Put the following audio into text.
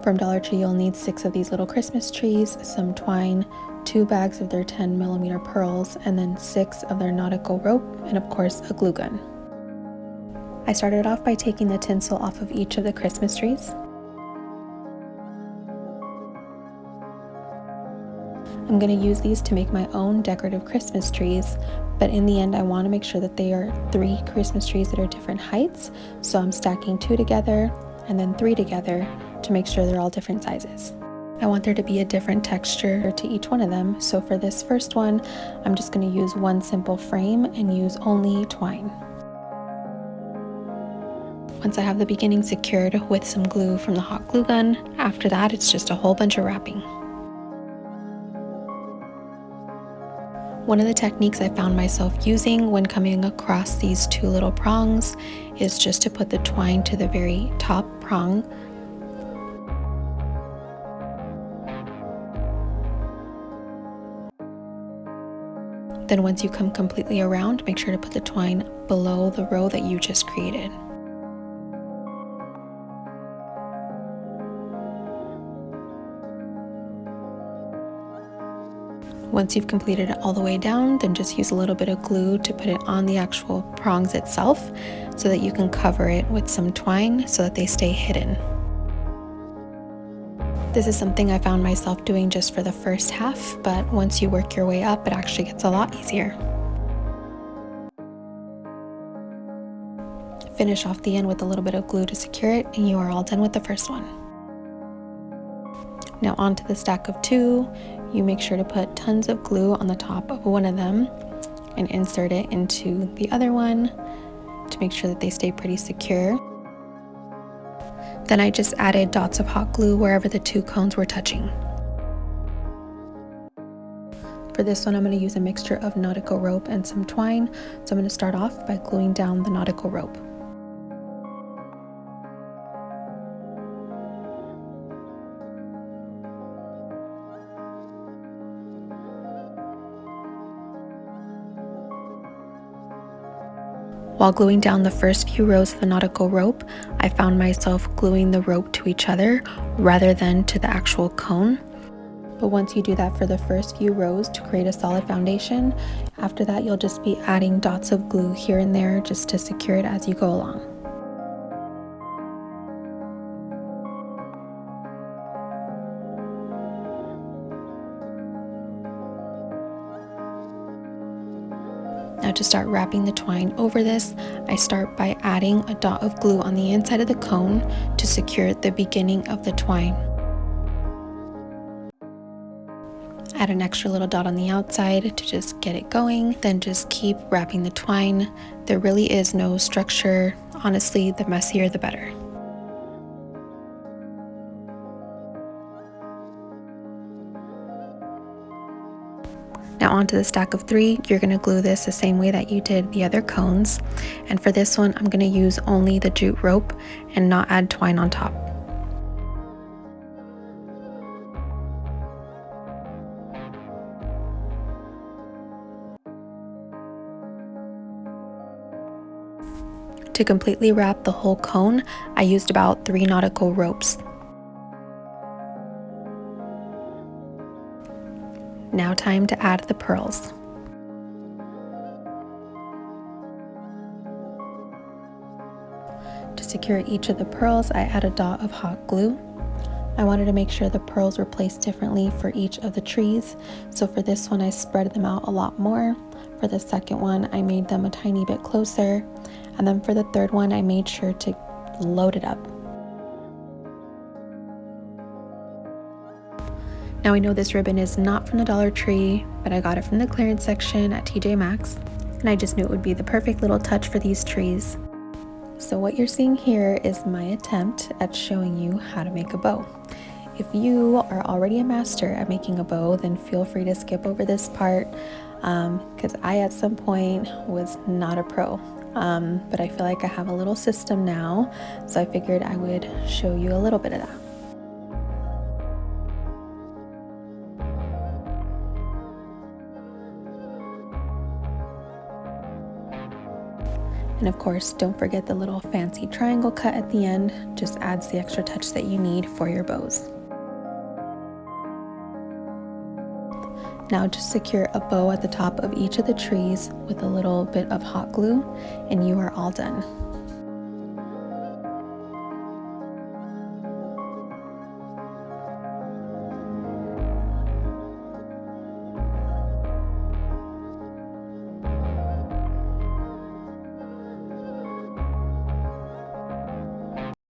From Dollar Tree, you'll need 6 of these little Christmas trees, some twine, 2 bags of their 10mm pearls, and then 6 of their nautical rope, and of course a glue gun. I started off by taking the tinsel off of each of the Christmas trees. I'm going to use these to make my own decorative Christmas trees, but in the end I want to make sure that they are 3 Christmas trees that are different heights, so I'm stacking 2 together and then 3 together to make sure they're all different sizes. I want there to be a different texture to each one of them, so for this first one I'm just going to use one simple frame and use only twine. Once I have the beginning secured with some glue from the hot glue gun, after that it's just a whole bunch of wrapping. One of the techniques I found myself using when coming across these 2 little prongs is just to put the twine to the very top prong. Then once you come completely around, make sure to put the twine below the row that you just created. Once you've completed it all the way down, then just use a little bit of glue to put it on the actual prongs itself so that you can cover it with some twine so that they stay hidden. This is something I found myself doing just for the first half, but once you work your way up, it actually gets a lot easier. Finish off the end with a little bit of glue to secure it, and you are all done with the first one. Now onto the stack of 2. You make sure to put tons of glue on the top of one of them and insert it into the other one to make sure that they stay pretty secure. Then I just added dots of hot glue wherever the 2 cones were touching. For this one I'm going to use a mixture of nautical rope and some twine, so I'm going to start off by gluing down the nautical rope. While gluing down the first few rows of the nautical rope, I found myself gluing the rope to each other rather than to the actual cone. But once you do that for the first few rows to create a solid foundation, after that you'll just be adding dots of glue here and there just to secure it as you go along. Now to start wrapping the twine over this, I start by adding a dot of glue on the inside of the cone to secure the beginning of the twine. Add an extra little dot on the outside to just get it going, then just keep wrapping the twine. There really is no structure. Honestly, the messier the better. Now onto the stack of 3, you're going to glue this the same way that you did the other cones. And for this one, I'm going to use only the jute rope and not add twine on top. To completely wrap the whole cone, I used about 3 nautical ropes. Now time to add the pearls. To secure each of the pearls, I add a dot of hot glue. I wanted to make sure the pearls were placed differently for each of the trees, so for this one I spread them out a lot more. For the second one I made them a tiny bit closer, and then for the third one I made sure to load it up. Now I know this ribbon is not from the Dollar Tree, but I got it from the clearance section at TJMaxx, and I just knew it would be the perfect little touch for these trees. So what you're seeing here is my attempt at showing you how to make a bow. If you are already a master at making a bow, then feel free to skip over this part, because I at some point was not a pro. But I feel like I have a little system now, so I figured I would show you a little bit of that. And of course, don't forget the little fancy triangle cut at the end, just adds the extra touch that you need for your bows. Now just secure a bow at the top of each of the trees with a little bit of hot glue and you are all done.